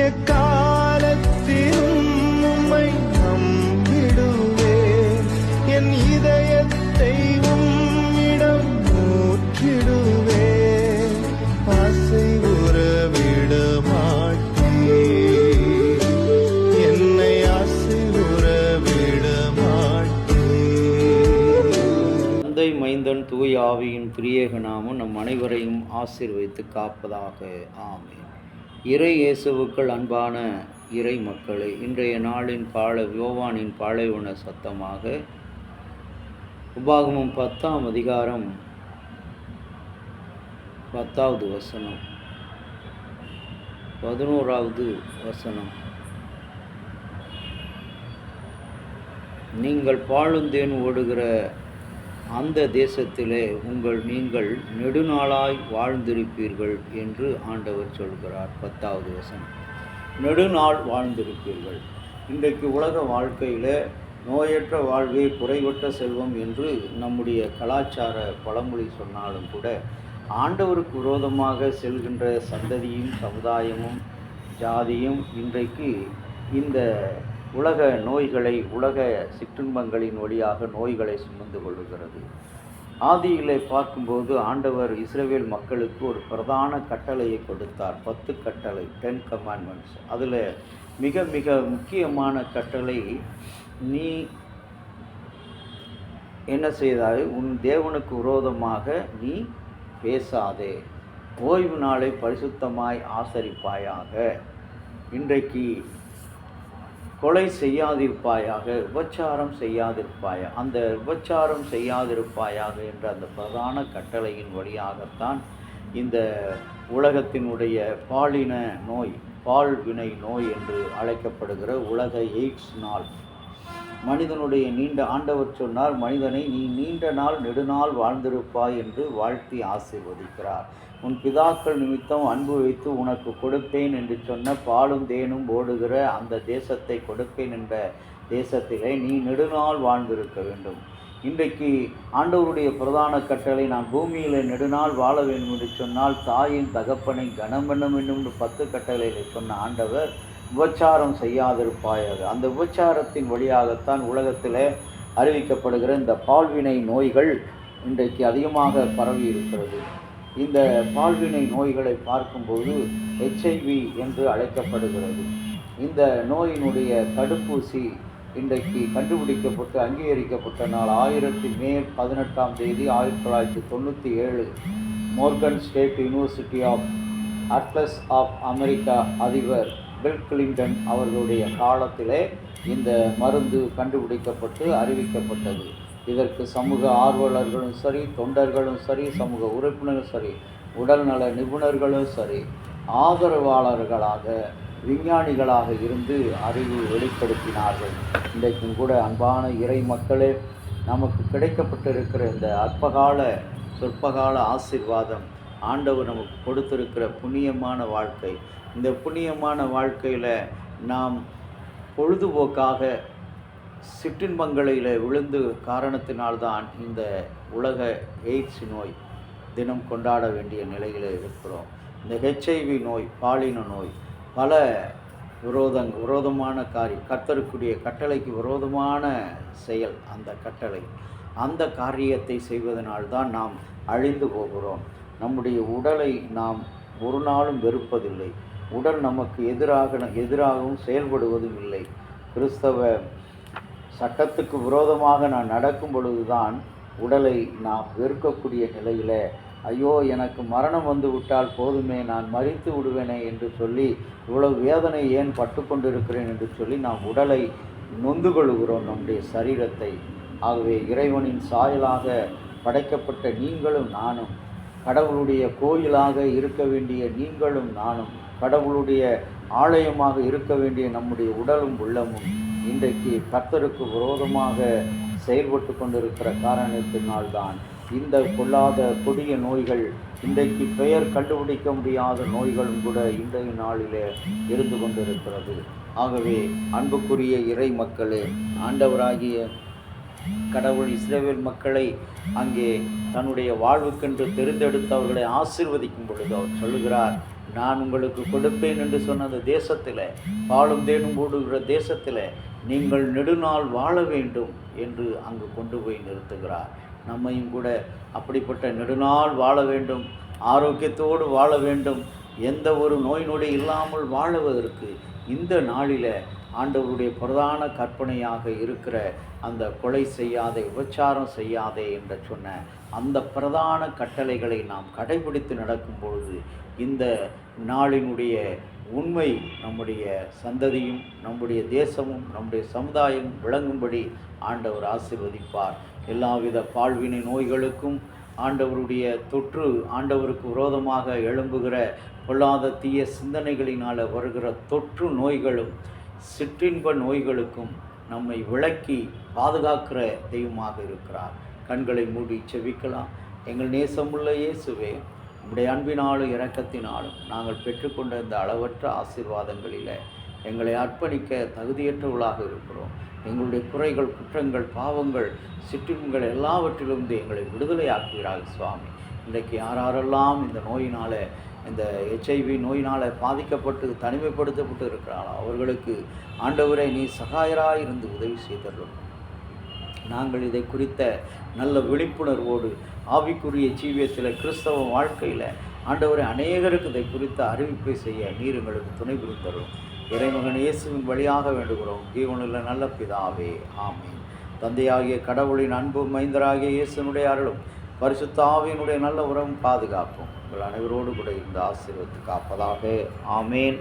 எக்காலத்திலும் உம்மை நம்பிடுவேன், என் இதயத்தை உம்மிடம் ஊற்றிடுவேன், ஆசை உறவிட மாட்டேன், என்னை ஆசை உறவிட மாட்டேன். தந்தை, மைந்தன், தூய ஆவியின் திரியேக நாமம் நம் அனைவரையும் ஆசீர்வதித்து காப்பதாக. ஆமென். இறை இயேசுவுக்கள் அன்பான இறை மக்களே, இன்றைய நாளின் யோவானின் பாலைவன சத்தமாக உபாகமம் 10ஆம் அதிகாரம் 10வது வசனம், 11வது வசனம். நீங்கள் பாலுந்தேன் ஓடுகிற அந்த தேசத்திலே நீங்கள் நெடுநாளாய் வாழ்ந்திருப்பீர்கள் என்று ஆண்டவர் சொல்கிறார். 10வது வசனம், நெடுநாள் வாழ்ந்திருப்பீர்கள். இன்றைக்கு உலக வாழ்க்கையில் நோயற்ற வாழ்வே குறைவற்ற செல்வம் என்று நம்முடைய கலாச்சார பழமொழி சொன்னாலும் கூட, ஆண்டவருக்கு விரோதமாக செல்கின்ற சந்ததியும் சமுதாயமும் ஜாதியும் இன்றைக்கு இந்த உலக நோய்களை, உலக சிற்றின்பங்களின் வழியாக நோய்களை சுமந்து கொள்ளுகிறது. ஆதியிலே பார்க்கும்போது ஆண்டவர் இஸ்ரவேல் மக்களுக்கு ஒரு பிரதான கட்டளையை கொடுத்தார். 10 கட்டளை, 10 கமாண்ட்மெண்ட்ஸ். அதில் மிக மிக முக்கியமான கட்டளை, நீ என்ன செய்தாய், உன் தேவனுக்கு விரோதமாக நீ பேசாதே, ஓய்வு நாளை பரிசுத்தமாய் ஆசரிப்பாயாக, இன்றைக்கு கொலை செய்யாதிருப்பாயாக, விபச்சாரம் செய்யாதிருப்பாயாக. அந்த விபச்சாரம் செய்யாதிருப்பாயாக என்ற அந்த பிரதான கட்டளையின் வழியாகத்தான் இந்த உலகத்தினுடைய பாலின நோய், பால்வினை நோய் என்று அழைக்கப்படுகிற உலக எய்ட்ஸ் நாள், மனிதனுடைய ஆண்டவர் சொன்னார், மனிதனை நீ நீண்ட நாள் நெடுநாள் வாழ்ந்திருப்பாய் என்று வாழ்த்தி ஆசீர்வதிக்கிறார். உன் பிதாக்கள் நிமித்தம் அன்பு வைத்து உனக்கு கொடுப்பேன் என்று சொன்ன பாலும் தேனும் ஓடுகிற அந்த தேசத்தை கொடுப்பேன் என்ற தேசத்திலே நீ நெடுநாள் வாழ்ந்திருக்க வேண்டும். இன்றைக்கு ஆண்டவருடைய பிரதான கட்டளை, நான் பூமியில் நெடுநாள் வாழ வேண்டும் என்று சொன்னால் தாயின் தகப்பனை கனம் பண்ண வேண்டும் என்று 10 கட்டளைகளை சொன்ன ஆண்டவர், விபச்சாரம் செய்யாதிருப்பாயாக. அந்த விபச்சாரத்தின் வழியாகத்தான் உலகத்தில் அறிவிக்கப்படுகிற இந்த பால்வினை நோய்கள் இன்றைக்கு அதிகமாக பரவி இருக்கிறது. இந்த பால்வினை நோய்களை பார்க்கும்போது HIV என்று அழைக்கப்படுகிறது. இந்த நோயினுடைய தடுப்பூசி இன்றைக்கு கண்டுபிடிக்கப்பட்டு அங்கீகரிக்கப்பட்ட நாள் மே 18ஆம் தேதி 1997 Morgan State University of Atlas of America அதிபர் பில் கிளின்டன் அவர்களுடைய காலத்திலே இந்த மருந்து கண்டுபிடிக்கப்பட்டு அறிவிக்கப்பட்டது. இதற்கு சமூக ஆர்வலர்களும் சரி, தொண்டர்களும் சரி, சமூக உறுப்பினர்களும் சரி, உடல்நல நிபுணர்களும் சரி, ஆதரவாளர்களாக விஞ்ஞானிகளாக இருந்து அறிவு வெளிப்படுத்தினார்கள். இன்றைக்கும் கூட அன்பான இறை மக்களே, நமக்கு கிடைக்கப்பட்டிருக்கிற இந்த சொற்பகால ஆசீர்வாதம், ஆண்டவர் நமக்கு கொடுத்திருக்கிற புண்ணியமான வாழ்க்கை, இந்த புண்ணியமான வாழ்க்கையில் நாம் பொழுதுபோக்காக சிற்றின்பங்களில் விழுந்து காரணத்தினால்தான் இந்த உலக எய்ட்ஸ் நோய் தினம் கொண்டாட வேண்டிய நிலையில் இருக்கிறோம். இந்த HIV நோய், பாலின நோய், பல விரோதமான காரியம், கர்த்தருக்குரிய கட்டளைக்கு விரோதமான செயல். அந்த காரியத்தை செய்வதனால்தான் நாம் அழிந்து போகிறோம். நம்முடைய உடலை நாம் ஒரு நாளும் வெறுப்பதில்லை. உடல் நமக்கு எதிராகவும் செயல்படுவதும் இல்லை. கிறிஸ்தவ சட்டத்துக்கு விரோதமாக நான் நடக்கும் பொழுதுதான் உடலை நாம் வெறுக்கக்கூடிய நிலையில், ஐயோ எனக்கு மரணம் வந்து விட்டால் போதுமே, நான் மரித்து விடுவேனே என்று சொல்லி, இவ்வளவு வேதனை ஏன் பட்டு கொண்டிருக்கிறேன் என்று சொல்லி நாம் உடலை நொந்து கொள்கிறோம், நம்முடைய சரீரத்தை. ஆகவே இறைவனின் சாயலாக படைக்கப்பட்ட நீங்களும் நானும், கடவுளுடைய கோயிலாக இருக்க வேண்டிய நீங்களும் நானும், கடவுளுடைய ஆலயமாக இருக்க வேண்டிய நம்முடைய உடலும் உள்ளமும் இன்றைக்கு கர்த்தருக்கு விரோதமாக செயல்பட்டு கொண்டிருக்கிற காரணத்தினால்தான் இந்த கொள்ளாத கொடிய நோய்கள், இன்றைக்கு பெயர் கண்டுபிடிக்க முடியாத நோய்களும் கூட இன்றைய நாளிலே இருந்து கொண்டிருக்கிறது. ஆகவே அன்புக்குரிய இறை மக்களே, ஆண்டவராகிய கடவுள் இஸ்ரவேல் மக்களை அங்கே தன்னுடைய வாழ்வுக்கென்று தெரிந்தெடுத்து அவர்களை ஆசீர்வதிக்கும் பொழுது அவர் சொல்லுகிறார், நான் உங்களுக்கு கொடுப்பேன் என்று சொன்ன அந்த தேசத்தில், பாலும் தேனும் ஓடுகிற தேசத்தில் நீங்கள் நெடுநாள் வாழ வேண்டும் என்று அங்கு கொண்டு போய் நிறுத்துகிறார். நம்மையும் கூட அப்படிப்பட்ட நெடுநாள் வாழ வேண்டும், ஆரோக்கியத்தோடு வாழ வேண்டும், எந்த ஒரு நோய் நொடி இல்லாமல் வாழுவதற்கு இந்த நாளில் ஆண்டவருடைய பிரதான கற்பனையாக இருக்கிற அந்த கொலை செய்யாதே, விபச்சாரம் செய்யாதே என்று சொன்ன அந்த பிரதான கட்டளைகளை நாம் கடைபிடித்து நடக்கும் பொழுது இந்த நாளினுடைய உண்மை நம்முடைய சந்ததியும் நம்முடைய தேசமும் நம்முடைய சமுதாயமும் விளங்கும்படி ஆண்டவர் ஆசீர்வதிப்பார். எல்லாவித பால்வினை நோய்களுக்கும் ஆண்டவருடைய தொற்று, ஆண்டவருக்கு விரோதமாக எழும்புகிற பொல்லாத தீய சிந்தனைகளினால் வருகிற தொற்று நோய்களும் சிற்றின்ப நோய்களுக்கும் நம்மை விலக்கி பாதுகாக்கிற தெய்வமாக இருக்கிறார். கண்களை மூடி செபிக்கலாம். எங்கள் நேசமுள்ள இயேசுவே, உம்முடைய அன்பினாலும் இரக்கத்தினாலும் நாங்கள் பெற்றுக்கொண்ட இந்த அளவற்ற ஆசீர்வாதங்களில் எங்களை அர்ப்பணிக்க தகுதியற்றவர்களாக இருக்கிறோம். எங்களுடைய குறைகள், குற்றங்கள், பாவங்கள், சிற்றின்பங்கள் எல்லாவற்றிலிருந்து எங்களை விடுதலை ஆக்குகிறார்கள் சுவாமி. இன்றைக்கு யாரெல்லாம் இந்த நோயினால், இந்த HIV நோயினால் பாதிக்கப்பட்டு தனிமைப்படுத்தப்பட்டு இருக்கிறார்களோ அவர்களுக்கு ஆண்டவரை நீ சகாயராக இருந்து உதவி செய்தருளும். நாங்கள் இதை குறித்த நல்ல விழிப்புணர்வோடு ஆவிக்குரிய ஜீவியத்தில், கிறிஸ்தவ வாழ்க்கையில் ஆண்டவரை அநேகருக்கு இதை குறித்த அறிவிப்பை செய்ய நீர் எங்களுக்கு துணை புரிந்தரும். இறைமகன் இயேசுவின் வழியாக வேண்டுகிறோம் ஜீவனுள்ள நல்ல பிதாவே, ஆமீன். தந்தையாகிய கடவுளின் அன்பும் மைந்தராகிய இயேசுனுடைய அருளும் பரிசுத்த ஆவியினுடைய நல்ல உறவும் பாதுகாப்பும் உங்கள் அனைவரோடு கூட இந்த ஆசீர்வதித்து காப்பதாக. ஆமேன்.